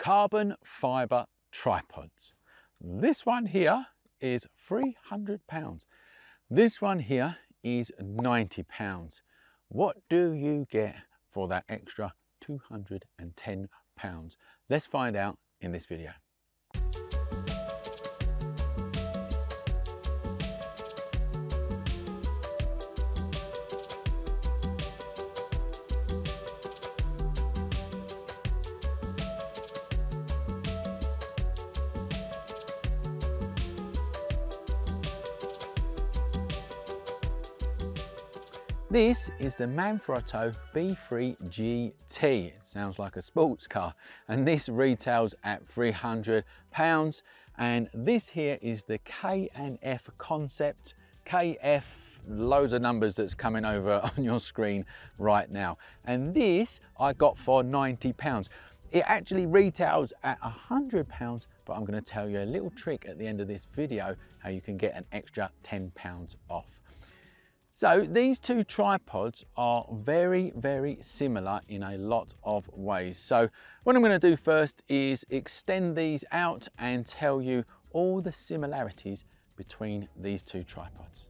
carbon fibre tripods. This one here is £300. This one here is £90. What do you get for that extra £210? Let's find out in this video. This is the Manfrotto Befree GT. It sounds like a sports car, and this retails at £300. And this here is the K&F Concept KF, loads of numbers that's coming over on your screen right now. And this I got for £90. It actually retails at £100, but I'm going to tell you a little trick at the end of this video how you can get an extra £10 off. So these two tripods are very, very similar in a lot of ways. So what I'm going to do first is extend these out and tell you all the similarities between these two tripods.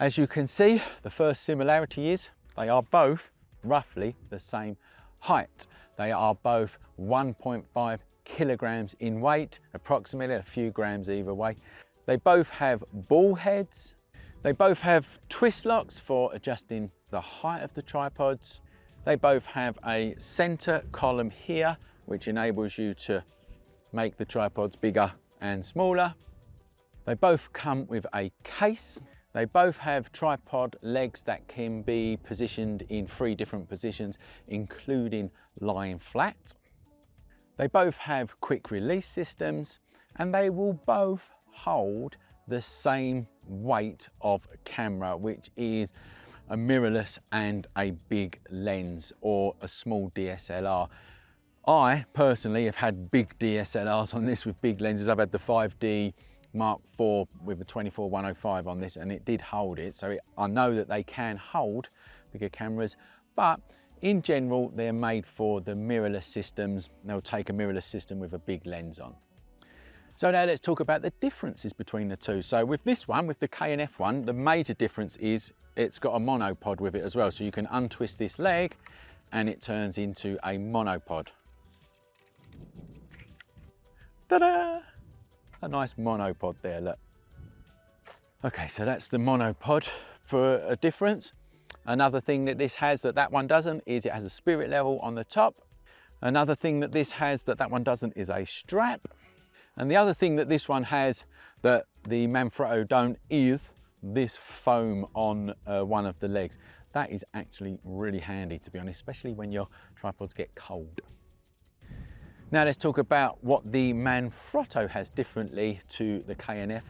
As you can see, the first similarity is they are both roughly the same height. They are both 1.5 kilograms in weight, approximately, a few grams either way. They both have ball heads. They both have twist locks for adjusting the height of the tripods. They both have a center column here, which enables you to make the tripods bigger and smaller. They both come with a case. They both have tripod legs that can be positioned in 3 different positions, including lying flat. They both have quick release systems, and they will both hold the same weight of camera, which is a mirrorless and a big lens or a small DSLR. I personally have had big DSLRs on this with big lenses. I've had the 5D Mark IV with the 24-105 on this, and it did hold it. So I know that they can hold bigger cameras, but in general, they're made for the mirrorless systems. They'll take a mirrorless system with a big lens on. So now let's talk about the differences between the two. So with this one, with the K&F one, the major difference is it's got a monopod with it as well. So you can untwist this leg and it turns into a monopod. Ta-da! A nice monopod there, look. Okay, so that's the monopod for a difference. Another thing that this has that one doesn't is it has a spirit level on the top. Another thing that this has that one doesn't is a strap. And the other thing that this one has that the Manfrotto don't is this foam on one of the legs. That is actually really handy, to be honest, especially when your tripods get cold. Now let's talk about what the Manfrotto has differently to the K&F.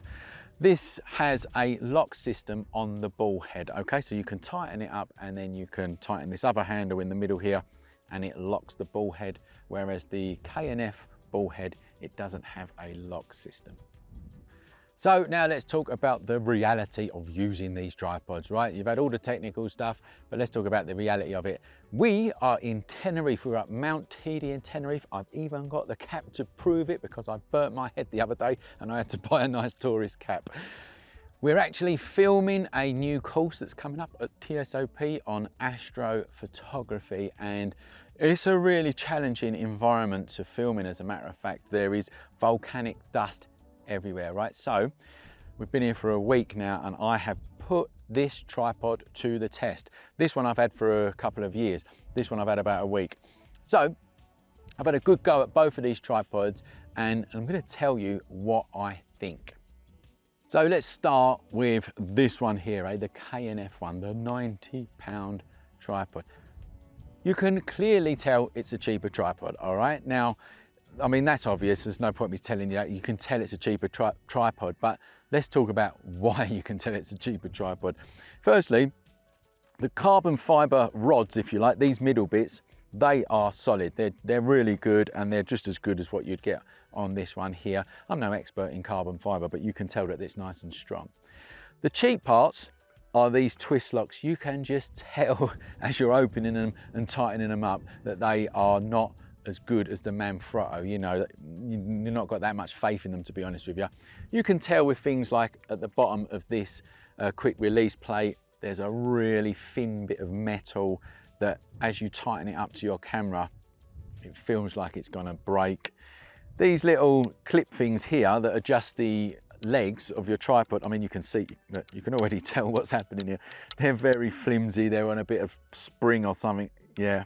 This has a lock system on the ball head, okay? So you can tighten it up and then you can tighten this other handle in the middle here and it locks the ball head, whereas the K&F ball head, it doesn't have a lock system. So now let's talk about the reality of using these tripods, right? You've had all the technical stuff, but let's talk about the reality of it. We are in Tenerife, we're at Mount TD in Tenerife. I've even got the cap to prove it because I burnt my head the other day and I had to buy a nice tourist cap. We're actually filming a new course that's coming up at TSOP on astrophotography, and it's a really challenging environment to film in. As a matter of fact, there is volcanic dust everywhere, right? So we've been here for a week now and I have put this tripod to the test. This one I've had for a couple of years. This one I've had about a week. So I've had a good go at both of these tripods and I'm going to tell you what I think. So let's start with this one here, the K&F one, the £90 tripod. You can clearly tell it's a cheaper tripod, all right? Now, I mean, that's obvious. There's no point me telling you that. You can tell it's a cheaper tripod, but let's talk about why you can tell it's a cheaper tripod. Firstly, the carbon fibre rods, if you like, these middle bits, they are solid. They're really good, and they're just as good as what you'd get on this one here. I'm no expert in carbon fibre, but you can tell that it's nice and strong. The cheap parts are these twist locks. You can just tell as you're opening them and tightening them up that they are not as good as the Manfrotto. You know, you've not got that much faith in them, to be honest with you. You can tell with things like at the bottom of this quick release plate, there's a really thin bit of metal that as you tighten it up to your camera, it feels like it's gonna break. These little clip things here that adjust the legs of your tripod, I mean, you can see, you can already tell what's happening here. They're very flimsy, they're on a bit of spring or something, yeah.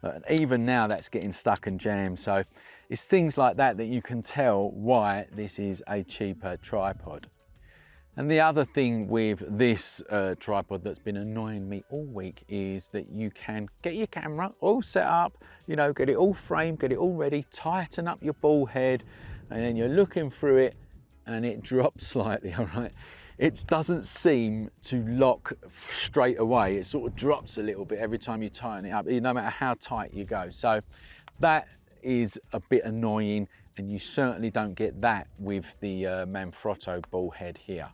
And even now that's getting stuck and jammed. So it's things like that that you can tell why this is a cheaper tripod. And the other thing with this tripod that's been annoying me all week is that you can get your camera all set up, you know, get it all framed, get it all ready, tighten up your ball head, and then you're looking through it and it drops slightly, all right? It doesn't seem to lock straight away. It sort of drops a little bit every time you tighten it up, no matter how tight you go. So that is a bit annoying, and you certainly don't get that with the Manfrotto ball head here.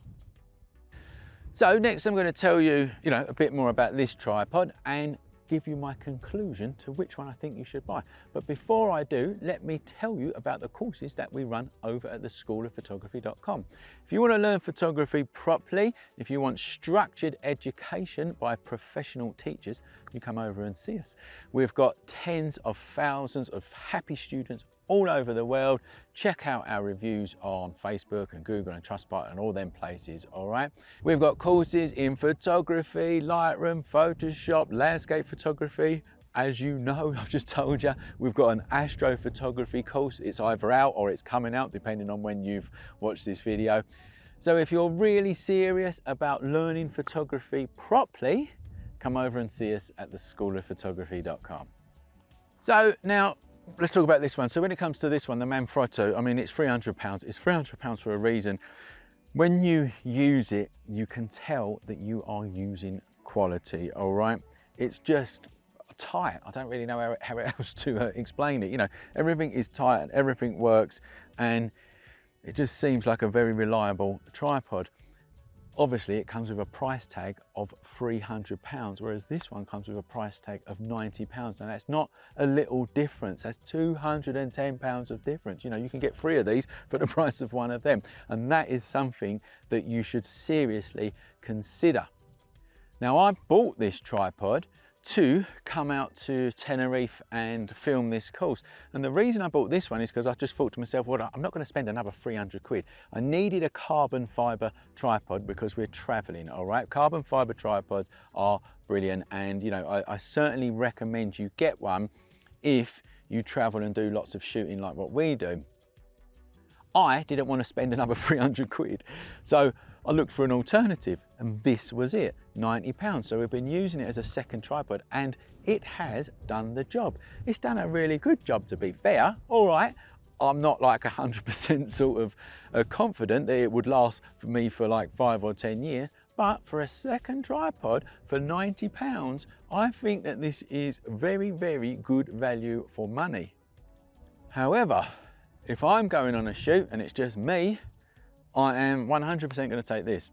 So next I'm going to tell you, a bit more about this tripod and give you my conclusion to which one I think you should buy. But before I do, let me tell you about the courses that we run over at the schoolofphotography.com. If you want to learn photography properly, if you want structured education by professional teachers, you come over and see us. We've got tens of thousands of happy students all over the world. Check out our reviews on Facebook and Google and Trustpilot and all them places, all right? We've got courses in photography, Lightroom, Photoshop, landscape photography. As you know, I've just told you, we've got an astrophotography course. It's either out or it's coming out, depending on when you've watched this video. So if you're really serious about learning photography properly, come over and see us at the schoolofphotography.com. So now, let's talk about this one. So when it comes to this one, the Manfrotto, I mean, it's £300. It's £300 for a reason. When you use it, you can tell that you are using quality, all right? It's just tight. I don't really know how else to explain it. Everything is tight and everything works, and it just seems like a very reliable tripod. Obviously, it comes with a price tag of £300, whereas this one comes with a price tag of £90. And that's not a little difference. That's £210 of difference. You can get 3 of these for the price of 1 of them. And that is something that you should seriously consider. Now, I bought this tripod to come out to Tenerife and film this course. And the reason I bought this one is because I just thought to myself, well, I'm not going to spend another 300 quid. I needed a carbon fiber tripod because we're traveling, all right? Carbon fiber tripods are brilliant. And, I certainly recommend you get one if you travel and do lots of shooting like what we do. I didn't want to spend another 300 quid. So I looked for an alternative, and this was it, £90. So we've been using it as a second tripod, and it has done the job. It's done a really good job, to be fair. All right, I'm not like 100% sort of confident that it would last for me for like 5 or 10 years, but for a second tripod for £90, I think that this is very, very good value for money. However, if I'm going on a shoot and it's just me, I am 100% going to take this.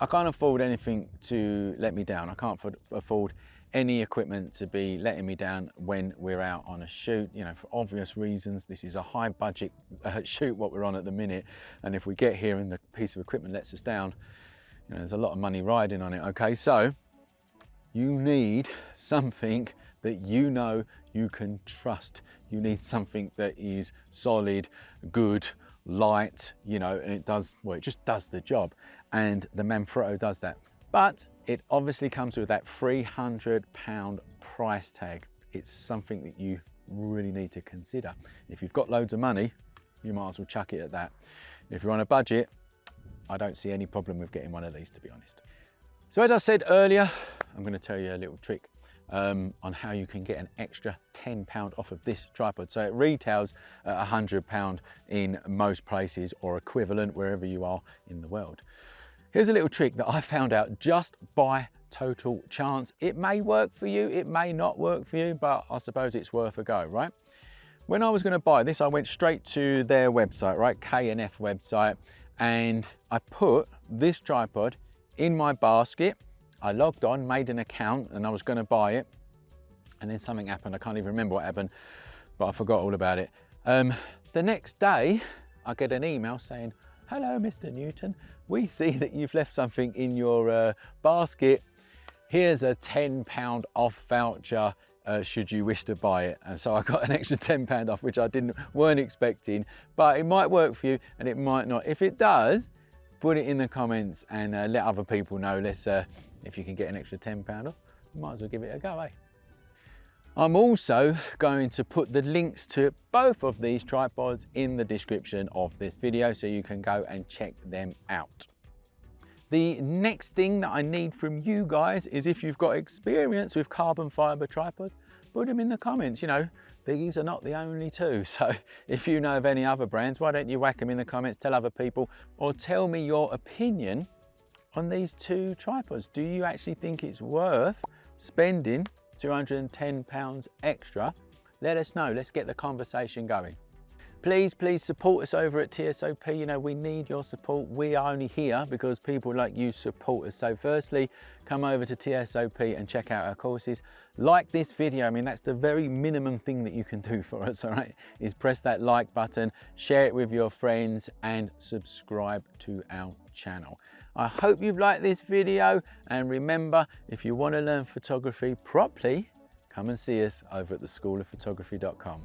I can't afford anything to let me down. I can't afford any equipment to be letting me down when we're out on a shoot. For obvious reasons, this is a high budget shoot what we're on at the minute. And if we get here and the piece of equipment lets us down, there's a lot of money riding on it, okay? So you need something that you can trust. You need something that is solid, good, light, and it just does the job. And the Manfrotto does that. But it obviously comes with that £300 price tag. It's something that you really need to consider. If you've got loads of money, you might as well chuck it at that. If you're on a budget, I don't see any problem with getting one of these, to be honest. So as I said earlier, I'm going to tell you a little trick on how you can get an extra £10 off of this tripod. So it retails at £100 in most places, or equivalent wherever you are in the world. Here's a little trick that I found out just by total chance. It may work for you, it may not work for you, but I suppose it's worth a go, right? When I was going to buy this, I went straight to their website, right, K&F website, and I put this tripod in my basket. I logged on, made an account, and I was going to buy it, and then something happened. I can't even remember what happened, but I forgot all about it. The next day, I get an email saying, hello, Mr. Newton. We see that you've left something in your basket. Here's a £10 off voucher should you wish to buy it. And so I got an extra £10 off, which I weren't expecting, but it might work for you and it might not. If it does, put it in the comments and let other people know. If you can get an extra £10 off, you might as well give it a go, eh? I'm also going to put the links to both of these tripods in the description of this video so you can go and check them out. The next thing that I need from you guys is if you've got experience with carbon fibre tripods, put them in the comments. You know, these are not the only two. So if you know of any other brands, why don't you whack them in the comments, tell other people, or tell me your opinion on these two tripods. Do you actually think it's worth spending £210 extra? Let us know. Let's get the conversation going. Please support us over at TSOP. You know, we need your support. We are only here because people like you support us. So firstly, come over to TSOP and check out our courses. Like this video. I mean, that's the very minimum thing that you can do for us, all right? Is press that like button, share it with your friends, and subscribe to our channel. I hope you've liked this video, and remember, if you want to learn photography properly, come and see us over at theschoolofphotography.com.